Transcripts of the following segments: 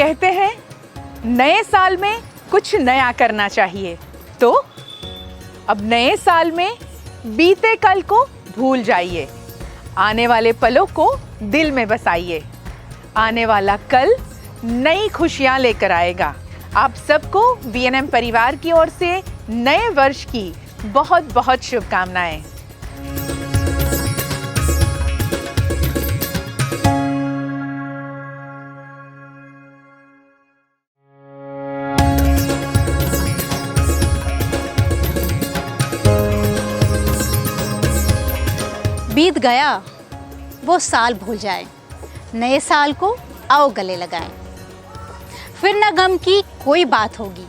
कहते हैं नए साल में कुछ नया करना चाहिए, तो अब नए साल में बीते कल को भूल जाइए, आने वाले पलों को दिल में बसाइए। आने वाला कल नई खुशियां लेकर आएगा। आप सबको वीएनएम परिवार की ओर से नए वर्ष की बहुत बहुत शुभकामनाएं। बीत गया वो साल भूल जाए, नए साल को आओ गले लगाएं। फिर न गम की कोई बात होगी,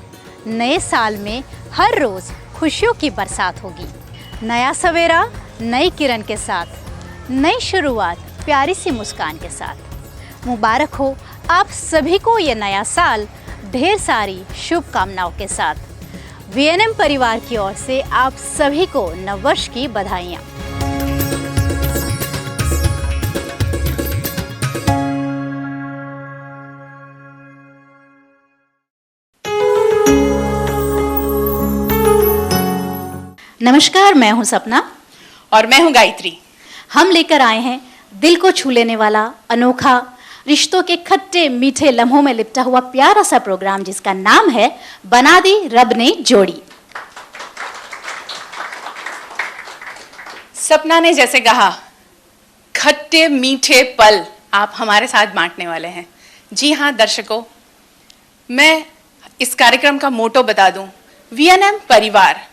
नए साल में हर रोज़ खुशियों की बरसात होगी। नया सवेरा नई किरण के साथ, नई शुरुआत प्यारी सी मुस्कान के साथ। मुबारक हो आप सभी को ये नया साल ढेर सारी शुभकामनाओं के साथ। वीएनएम परिवार की ओर से आप सभी को नववर्ष की बधाइयाँ। नमस्कार, मैं हूं सपना और मैं हूं गायत्री। हम लेकर आए हैं दिल को छू लेने वाला अनोखा, रिश्तों के खट्टे मीठे लम्हों में लिपटा हुआ प्यारा सा प्रोग्राम जिसका नाम है बना दी रब ने जोड़ी। सपना ने जैसे कहा, खट्टे मीठे पल आप हमारे साथ बांटने वाले हैं। जी हाँ दर्शकों, मैं इस कार्यक्रम का मोटो बता दूं, वीएनएम परिवार।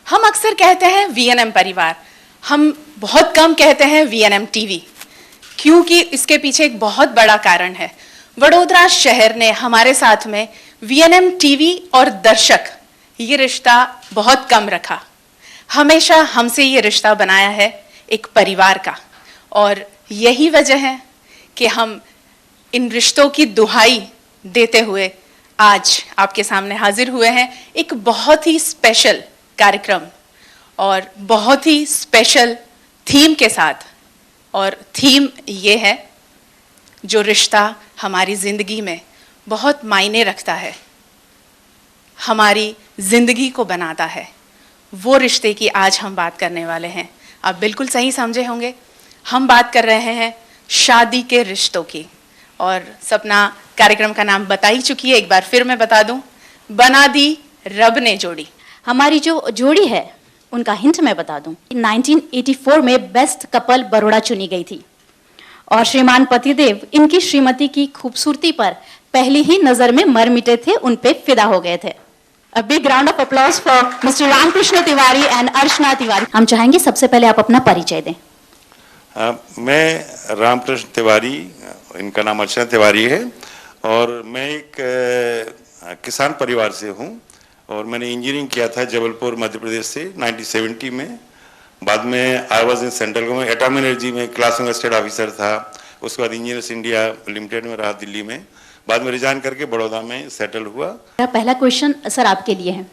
हम अक्सर कहते हैं वीएनएम परिवार, हम बहुत कम कहते हैं वीएनएम टीवी, क्योंकि इसके पीछे एक बहुत बड़ा कारण है। वडोदरा शहर ने हमारे साथ में वीएनएम टीवी और दर्शक ये रिश्ता बहुत कम रखा। हमेशा हमसे ये रिश्ता बनाया है एक परिवार का, और यही वजह है कि हम इन रिश्तों की दुहाई देते हुए आज आपके सामने हाजिर हुए हैं एक बहुत ही स्पेशल कार्यक्रम और बहुत ही स्पेशल थीम के साथ। और थीम ये है, जो रिश्ता हमारी ज़िंदगी में बहुत मायने रखता है, हमारी ज़िंदगी को बनाता है, वो रिश्ते की आज हम बात करने वाले हैं। आप बिल्कुल सही समझे होंगे, हम बात कर रहे हैं शादी के रिश्तों की। और सपना कार्यक्रम का नाम बता ही चुकी है, एक बार फिर मैं बता दूं, बना दी रब ने जोड़ी। हमारी जो जोड़ी है उनका हिंट मैं बता दूं, 1984 में बेस्ट कपल बड़ौदा चुनी गई थी और श्रीमान पतिदेव इनकी श्रीमती की खूबसूरती पर पहली ही नजर में मर मिटे थे, उन पे फिदा हो गए थे। A big round of applause for Mr. Ramakrishna Tiwari and अर्चना तिवारी। हम चाहेंगे सबसे पहले आप अपना परिचय दें। मैं रामकृष्ण तिवारी, इनका नाम अर्चना तिवारी है, और मैं एक किसान परिवार से हूँ और मैंने इंजीनियरिंग किया था जबलपुर मध्य प्रदेश से 1970 में। बाद में I was in central government atomic energy में क्लास वन स्टेट ऑफिसर था। उसके बाद इंजीनियर्स इंडिया लिमिटेड में रहा दिल्ली में। बाद में रिजाइन करके बड़ौदा में सेटल हुआ। पहला क्वेश्चन सर आपके लिए है।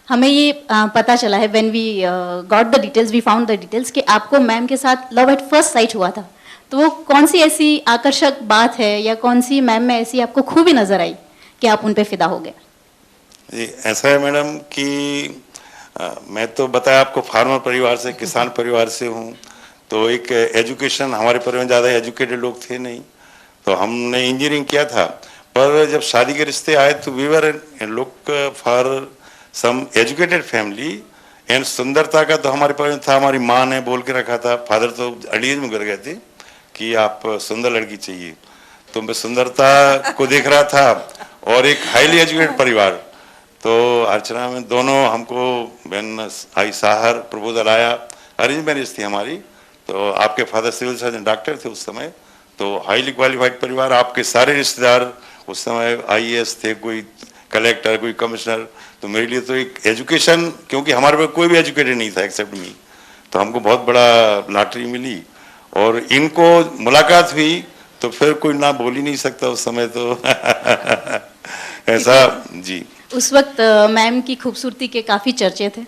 हमें ये पता चला है, when we got the details, we found the details, कि आपको मैम के साथ लव एट फर्स्ट साइट हुआ था। तो वो कौन सी ऐसी आकर्षक बात है या कौन सी मैम में ऐसी आपको खूबी नजर आई कि आप उन पे फिदा हो गए? ऐसा है मैडम कि मैं तो बताया आपको फार्मर परिवार से, किसान परिवार से हूँ, तो एक एजुकेशन, हमारे परिवार में ज़्यादा एजुकेटेड लोग थे नहीं, तो हमने इंजीनियरिंग किया था। पर जब शादी के रिश्ते आए तो we were look for some educated family and सुंदरता का तो हमारे परिवार में था। हमारी माँ ने बोल के रखा था, फादर तो अर्ली एज में गुजर गए थे, कि आप सुंदर लड़की चाहिए। तो मैं सुंदरता को देख रहा था और एक हाईली एजुकेटेड परिवार, तो अर्चना में दोनों हमको बहन आई साहर प्रपोजल आया, अरेंज मैरिज थी हमारी। तो आपके फादर सिविल सर्जन डॉक्टर थे उस समय, तो हाईली क्वालिफाइड परिवार। आपके सारे रिश्तेदार उस समय आईएएस थे, कोई कलेक्टर, कोई कमिश्नर। तो मेरे लिए तो एक एजुकेशन, क्योंकि हमारे पास कोई भी एजुकेटेड नहीं था एक्सेप्ट मी, तो हमको बहुत बड़ा लॉटरी मिली। और इनको मुलाकात हुई तो फिर कोई ना बोल ही नहीं सकता उस समय तो ऐसा जी। उस वक्त मैम की खूबसूरती के काफी चर्चे थे।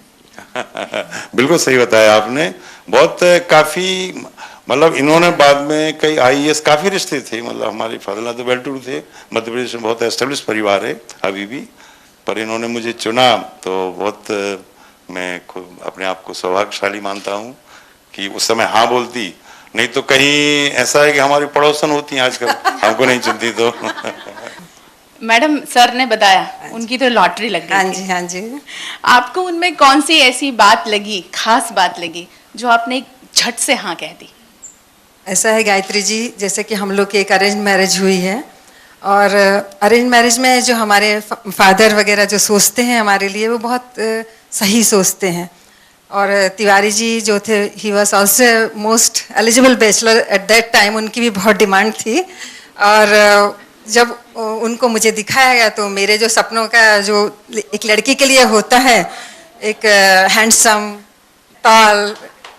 बिल्कुल सही बताया आपने, बहुत काफी मतलब इन्होंने बाद में कई आईएएस, काफी रिश्ते थे, मतलब हमारे फादर तो वेल टू थे, मध्य प्रदेश में बहुत एस्टेब्लिश परिवार है अभी भी, पर इन्होंने मुझे चुना तो बहुत मैं खुद अपने आप को सौभाग्यशाली मानता हूँ कि उस समय हाँ बोलती, नहीं तो कहीं ऐसा है कि हमारी पड़ोसन होती हैं आजकल, हमको नहीं चुनती तो। मैडम, सर ने बताया उनकी तो लॉटरी लग गई हाँ थी। जी, हाँ जी। आपको उनमें कौन सी ऐसी बात लगी, खास बात लगी, जो आपने झट से हाँ कह दी? ऐसा है गायत्री जी, जैसे कि हम लोग की एक अरेंज मैरिज हुई है, और अरेंज मैरिज में जो हमारे फादर वगैरह जो सोचते हैं हमारे लिए, वो बहुत सही सोचते हैं। और तिवारी जी जो थे, he was also most eligible bachelor at that time, उनकी भी बहुत डिमांड थी। और जब उनको मुझे दिखाया गया तो मेरे जो सपनों का जो एक लड़की के लिए होता है, एक हैंडसम, टॉल,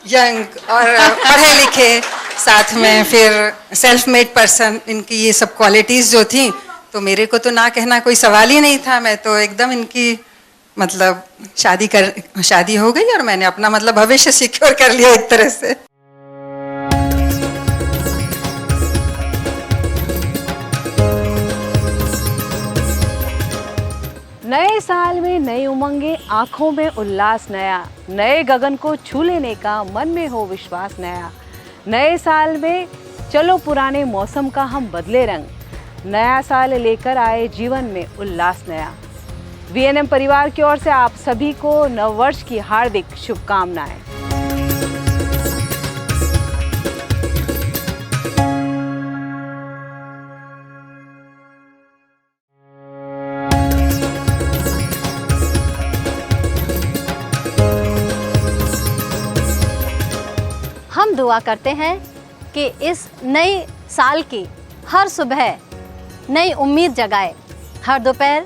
यंग और पढ़े लिखे, साथ में फिर सेल्फ मेड पर्सन, इनकी ये सब क्वालिटीज़ जो थी, तो मेरे को तो ना कहना कोई सवाल ही नहीं था। मैं तो एकदम इनकी मतलब शादी हो गई और मैंने अपना मतलब भविष्य सिक्योर कर लिया एक तरह से। नए साल में नई उमंगे, आंखों में उल्लास नया, नए गगन को छू लेने का मन में हो विश्वास नया। नए साल में चलो पुराने मौसम का हम बदले रंग, नया साल लेकर आए जीवन में उल्लास नया। वीएनएम परिवार की ओर से आप सभी को नववर्ष की हार्दिक शुभकामनाएं। हम दुआ करते हैं कि इस नए साल की हर सुबह नई उम्मीद जगाए, हर दोपहर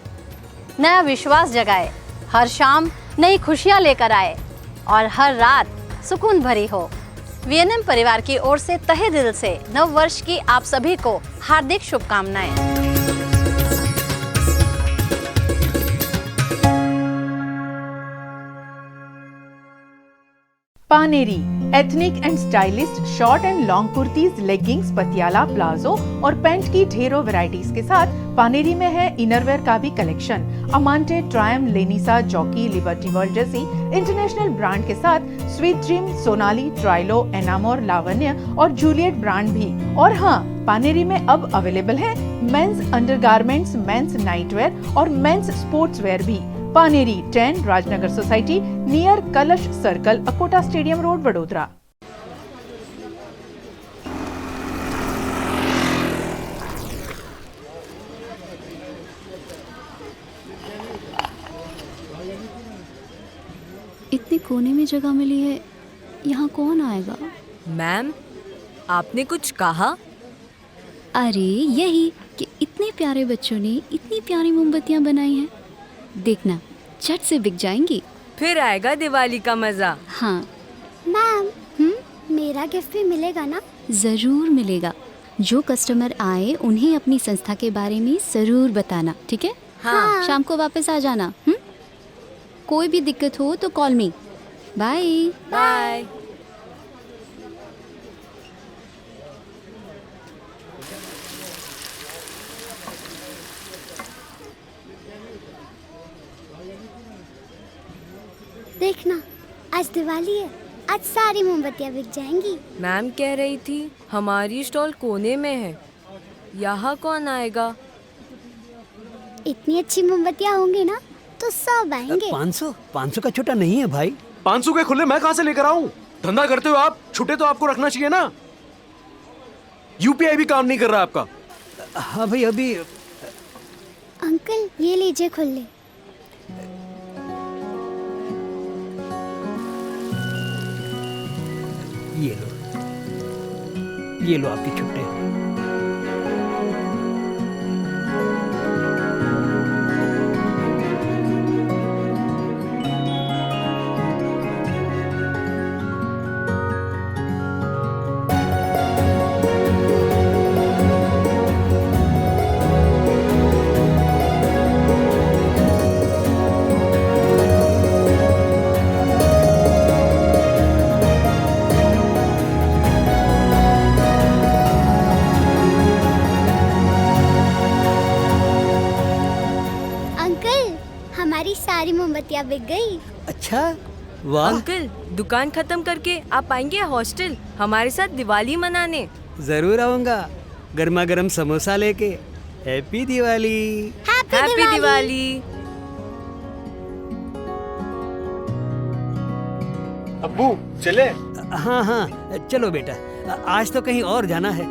नया विश्वास जगाए, हर शाम नई खुशियां लेकर आए और हर रात सुकून भरी हो। वीएनएम परिवार की ओर से तहे दिल से नव वर्ष की आप सभी को हार्दिक शुभकामनाएं। Paneri ethnic and stylist short and long kurtis, leggings, Patiala, palazzo और पैंट की ढेरों वैरायटीज के साथ पानेरी में है इनरवेयर का भी कलेक्शन। अमांटे, ट्रायम, लेनिसा, जॉकी, लिबर्टी वर्ल्ड जैसी इंटरनेशनल ब्रांड के साथ स्वीट ड्रीम, सोनाली, ट्राइलो, एनामोर, लावण्य और जूलियट ब्रांड भी। और हाँ, पानेरी में अब अवेलेबल है मेंस अंडरगारमेंट्स, मेंस नाइटवेयर और मेंस स्पोर्ट्स वेयर भी। पानेरी 10 राजनगर सोसाइटी नियर कलश circle, Akota stadium road, Vadodara. इतने कोने में जगह मिली है, यहाँ कौन आएगा? मैम, आपने कुछ कहा? अरे यही कि इतने प्यारे बच्चों ने इतनी प्यारी मोमबत्तियाँ बनाई हैं, देखना झट से बिक जाएंगी। फिर आएगा दिवाली का मजा। हाँ मैम, मेरा गिफ्ट भी मिलेगा ना? जरूर मिलेगा। जो कस्टमर आए उन्हें अपनी संस्था के बारे में जरूर बताना, ठीक है? हाँ। शाम को वापस आ जाना। कोई भी दिक्कत हो तो कॉल मी। Bye bye. देखना, आज दिवाली है, आज सारी मोमबत्तियाँ बिक जाएंगी। मैम कह रही थी हमारी स्टॉल कोने में है, यहाँ कौन आएगा? इतनी अच्छी मोमबत्तियाँ होंगी ना तो सब आएंगे। 500 का छोटा नहीं है भाई। 500 के खुले मैं कहाँ से लेकर आऊं? धंधा करते हो आप, छुट्टे तो आपको रखना चाहिए ना। यूपीआई भी काम नहीं कर रहा आपका। हाँ भाई, अभी अंकल ये लीजिए खुले। ये लो आपके छुट्टे। मोमबत्तियाँ बिक गई। अच्छा, वाह। अंकल, दुकान खत्म करके आप आएंगे हॉस्टल हमारे साथ दिवाली मनाने? जरूर आऊंगा, गर्मा गर्म समोसा लेके। हैप्पी दिवाली। हैप्पी दिवाली। अब्बू चले? हाँ हाँ चलो बेटा, आज तो कहीं और जाना है।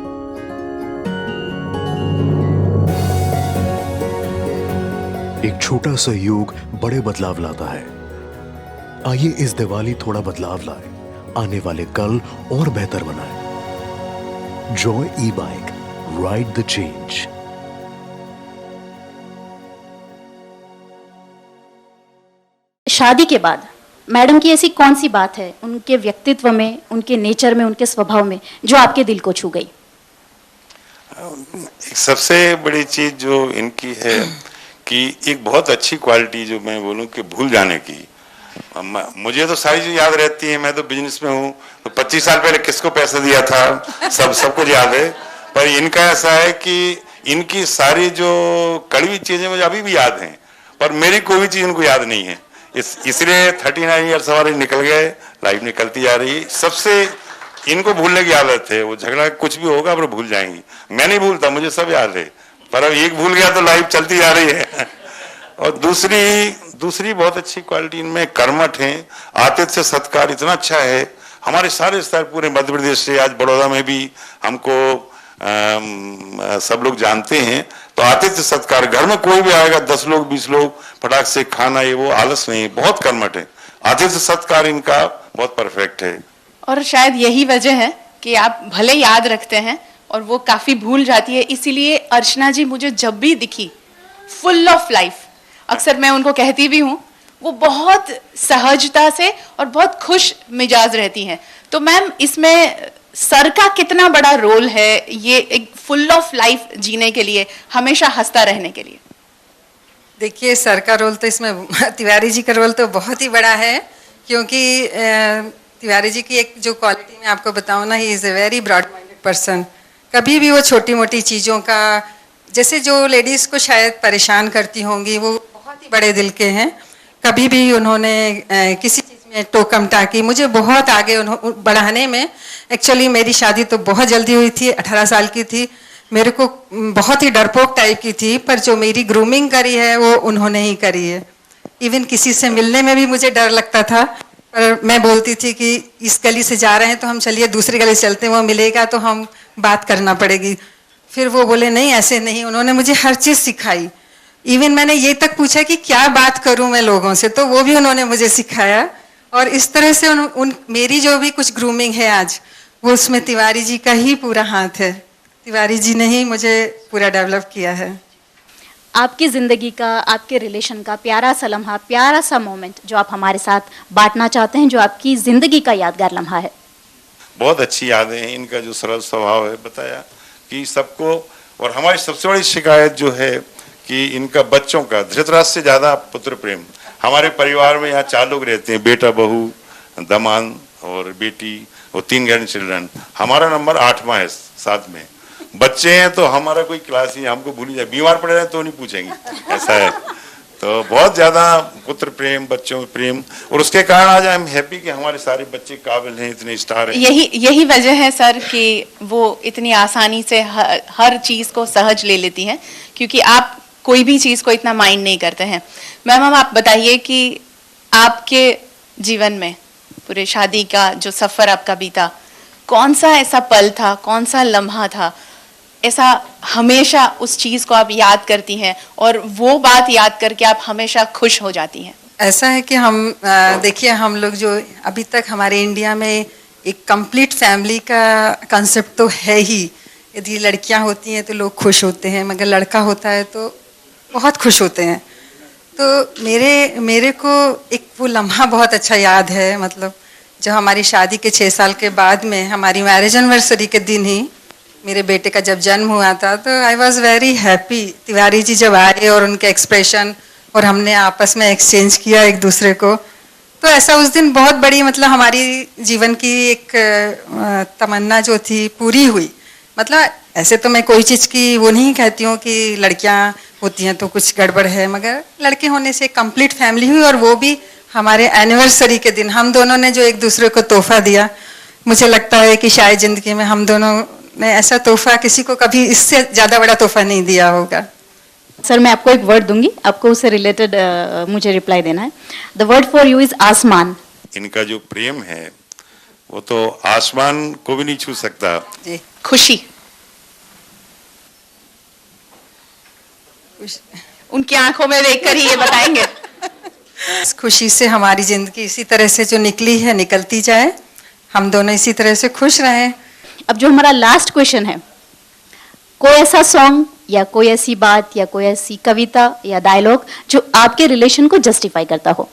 एक छोटा सा योग बड़े बदलाव लाता है। आइए इस दिवाली थोड़ा बदलाव लाए, आने वाले कल और बेहतर बनाए। Joy E bike, ride the change. शादी के बाद मैडम की ऐसी कौन सी बात है उनके व्यक्तित्व में, उनके नेचर में, उनके स्वभाव में जो आपके दिल को छू गई? एक सबसे बड़ी चीज जो इनकी है कि एक बहुत अच्छी क्वालिटी जो मैं बोलूं कि भूल जाने की। मुझे तो सारी चीज याद रहती है, मैं तो बिजनेस में हूँ, तो 25 साल पहले किसको पैसा दिया था सब कुछ याद है। पर इनका ऐसा है कि इनकी सारी जो कड़वी चीजें मुझे अभी भी याद हैं, पर मेरी कोई भी चीज इनको याद नहीं है। इसलिए 39 ईयर्स हमारे निकल गए, लाइफ निकलती जा रही। सबसे इनको भूलने की आदत है, वो झगड़ा कुछ भी होगा पर भूल जाएंगी। मैं नहीं भूलता, मुझे सब याद है, पर अब एक भूल गया तो लाइफ चलती जा रही है। और दूसरी बहुत अच्छी क्वालिटी इनमें कर्मठ है, आतिथ्य सत्कार इतना अच्छा है। हमारे सारे स्तर पूरे मध्य प्रदेश से, आज बड़ौदा में भी हमको सब लोग जानते हैं। तो आतिथ्य सत्कार, घर में कोई भी आएगा 10 लोग 20 लोग फटाक से खाना, ये वो आलस नहीं, बहुत कर्मठ है। आतिथ्य सत्कार इनका बहुत परफेक्ट है। और शायद यही वजह है कि आप भले याद रखते हैं और वो काफी भूल जाती है। इसीलिए अर्चना जी मुझे जब भी दिखी फुल ऑफ लाइफ, अक्सर मैं उनको कहती भी हूँ, वो बहुत सहजता से और बहुत खुश मिजाज रहती हैं। तो मैम, इसमें सर का कितना बड़ा रोल है ये एक फुल ऑफ लाइफ जीने के लिए, हमेशा हंसता रहने के लिए? देखिए, सर का रोल तो इसमें तिवारी जी का रोल तो बहुत ही बड़ा है, क्योंकि तिवारी जी की एक जो क्वालिटी मैं आपको बताऊँ ना, he is a very broad minded person. कभी भी वो छोटी मोटी चीज़ों का, जैसे जो लेडीज़ को शायद परेशान करती होंगी, वो बहुत ही बड़े दिल के हैं। कभी भी उन्होंने किसी चीज़ में टोकम टाकी, मुझे बहुत आगे बढ़ाने में। एक्चुअली मेरी शादी तो बहुत जल्दी हुई थी, 18 साल की थी, मेरे को बहुत ही डरपोक टाइप की थी, पर जो मेरी ग्रूमिंग करी है वो उन्होंने ही करी है। इवन किसी से मिलने में भी मुझे डर लगता था, पर मैं बोलती थी कि इस गली से जा रहे हैं तो हम चलिए दूसरी गली से चलते हैं, वो मिलेगा तो हम बात करना पड़ेगी। फिर वो बोले नहीं, ऐसे नहीं। उन्होंने मुझे हर चीज़ सिखाई। इवन मैंने ये तक पूछा कि क्या बात करूं मैं लोगों से, तो वो भी उन्होंने मुझे सिखाया। और इस तरह से मेरी जो भी कुछ ग्रूमिंग है आज, वो उसमें तिवारी जी का ही पूरा हाथ है। तिवारी जी ने ही मुझे पूरा डेवलप किया है। आपकी ज़िंदगी का, आपके रिलेशन का प्यारा सा लम्हा, प्यारा सा मोमेंट जो आप हमारे साथ बांटना चाहते हैं, जो आपकी ज़िंदगी का यादगार लम्हा है? बहुत अच्छी यादें हैं। इनका जो सरल स्वभाव है, बताया कि सबको। और हमारी सबसे बड़ी शिकायत जो है कि इनका बच्चों का, धृतराष्ट्र से ज़्यादा पुत्र प्रेम। हमारे परिवार में यहाँ 4 लोग रहते हैं, बेटा, बहू, दामाद और बेटी, और 3 ग्रैंड चिल्ड्रन। हमारा नंबर 8वां है, 7 में बच्चे हैं, तो हमारा कोई क्लास ही हमको भूल जाए, बीमार पड़े रहे तो नहीं पूछेंगे, ऐसा है। तो बहुत ज्यादा पुत्र प्रेम, बच्चों प्रेम, और उसके कारण आज आई एम हैप्पी कि हमारे सारे बच्चे काबिल हैं, इतने स्टार हैं। यही वजह है सर कि वो इतनी आसानी से हर चीज को सहज ले लेती हैं, क्योंकि आप कोई भी चीज को इतना माइंड नहीं करते हैं। मैम, आप बताइए कि आपके जीवन में पूरे शादी का जो सफर आपका बीता, कौन सा ऐसा पल था, कौन सा लम्हा था ऐसा हमेशा उस चीज को आप याद करती हैं और वो बात याद करके आप हमेशा खुश हो जाती हैं? ऐसा है कि हम देखिए, हम लोग जो अभी तक हमारे इंडिया में एक कंप्लीट फैमिली का कंसेप्ट तो है ही। यदि लड़कियां होती हैं तो लोग खुश होते हैं, मगर लड़का होता है तो बहुत खुश होते हैं। तो मेरे को एक वो लम्हा बहुत अच्छा याद है। मतलब जब हमारी शादी के 6 साल के बाद में, हमारी मैरिज एनिवर्सरी के दिन ही मेरे बेटे का जब जन्म हुआ था, तो I was very happy. Tiwari ji जब आए और उनके एक्सप्रेशन, और हमने आपस में एक्सचेंज किया एक दूसरे को, तो ऐसा उस दिन बहुत बड़ी, मतलब हमारी जीवन की एक तमन्ना जो थी पूरी हुई। मतलब ऐसे तो मैं कोई चीज़ की वो नहीं कहती हूँ कि लड़कियाँ होती हैं तो कुछ गड़बड़ है, मगर लड़के होने से कंप्लीट फैमिली हुई, और वो भी हमारे एनिवर्सरी के दिन हम दोनों ने जो एक दूसरे को तोहफा दिया, मुझे लगता है कि शायद जिंदगी में हम दोनों ने ऐसा तोहफा किसी को कभी इससे ज़्यादा बड़ा तोहफा नहीं दिया होगा। सर मैं आपको एक वर्ड दूंगी, आपको उससे रिलेटेड मुझे रिप्लाई देना है। The word for you is आसमान। इनका जो प्रेम है वो तो आसमान को भी नहीं छू सकता। जी। खुशी, उनकी आंखों में देखकर ही ये बताएंगे। इस खुशी से हमारी जिंदगी इसी तरह से जो निकली है निकलती जाए, हम दोनों इसी तरह से खुश रहें। अब जो हमारा लास्ट क्वेश्चन है, कोई ऐसा सॉन्ग या कोई ऐसी बात या कोई ऐसी कविता या डायलॉग जो आपके रिलेशन को जस्टिफाई करता हो।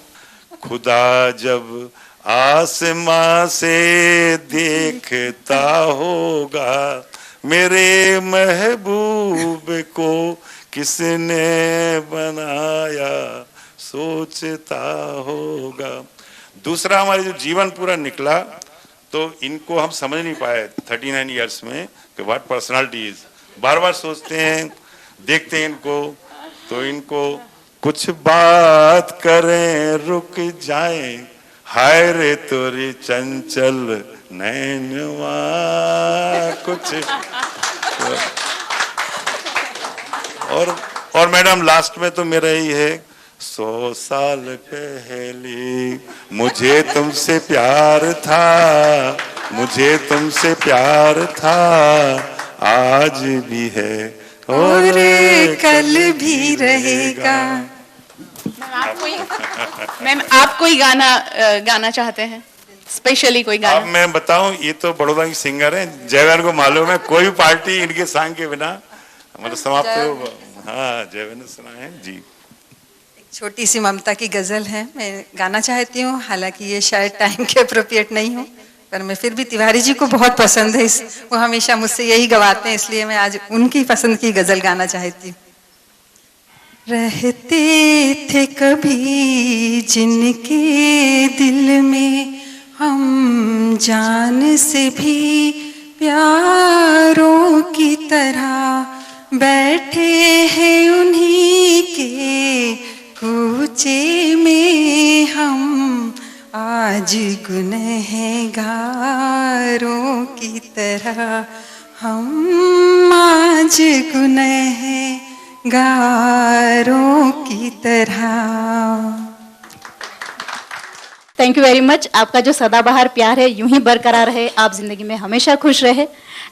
खुदा जब आसमां से देखता होगा, मेरे महबूब को किसने बनाया सोचता होगा। दूसरा, हमारे जो जीवन पूरा निकला तो इनको हम समझ नहीं पाए 39 इयर्स में कि व्हाट पर्सनालिटी इज। बार बार सोचते हैं, देखते हैं इनको, तो इनको कुछ बात करें रुक जाएं, हाय रे तोरी चंचल नैनवा कुछ। और मैडम लास्ट में तो मेरा ही है, 100 साल पहले मुझे तुमसे प्यार था, मुझे तुमसे प्यार था, आज भी है और कल भी रहेगा। मैम आप कोई गाना चाहते हैं, स्पेशली कोई गाना? अब मैं बताऊं, ये तो बड़ौदा की सिंगर हैं, जयवन को मालूम है कोई पार्टी इनके सॉन्ग के बिना मतलब समाप्त हो। हाँ, जयवन ने सुना है जी। छोटी सी ममता की गजल है, मैं गाना चाहती हूँ, हालांकि ये शायद टाइम के अप्रोप्रिएट नहीं हो, पर मैं फिर भी तिवारी जी को बहुत पसंद है, वो हमेशा मुझसे यही गवाते हैं, इसलिए मैं आज उनकी पसंद की गजल गाना चाहती हूँ। रहते थे कभी जिनके दिल में हम जान से भी प्यारों की तरह, बैठे हैं उन्हीं के कूचे में हम आज गुनहगारों की तरह, हम आज गुनहगारों की तरह। Thank you very much. आपका जो सदाबहार प्यार है यूं ही बरकरार रहे, आप जिंदगी में हमेशा खुश रहे।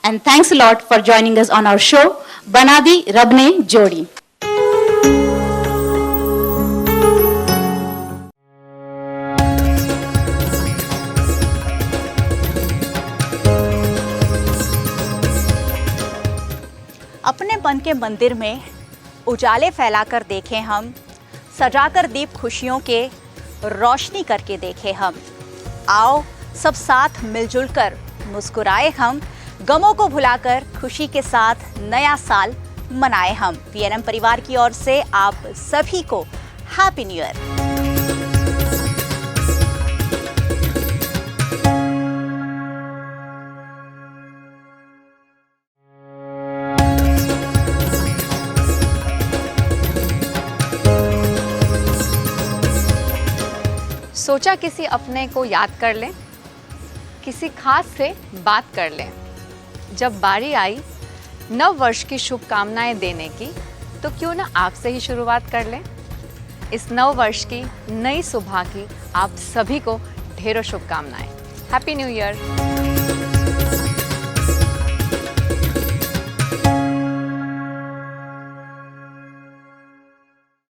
And thanks a lot for joining us on our show बना दी रब ने जोड़ी। अपने मन के मंदिर में उजाले फैलाकर देखें हम, सजाकर दीप खुशियों के रोशनी करके देखें हम। आओ सब साथ मिलजुल कर मुस्कुराए हम, गमों को भुलाकर खुशी के साथ नया साल मनाए हम। वीएनएम परिवार की ओर से आप सभी को हैप्पी न्यू ईयर। सोचा किसी अपने को याद कर लें, किसी खास से बात कर लें। जब बारी आई नव वर्ष की शुभकामनाएं देने की, तो क्यों ना आपसे ही शुरुआत कर लें। इस नव वर्ष की नई सुबह की आप सभी को ढेरों शुभकामनाएं। Happy new year.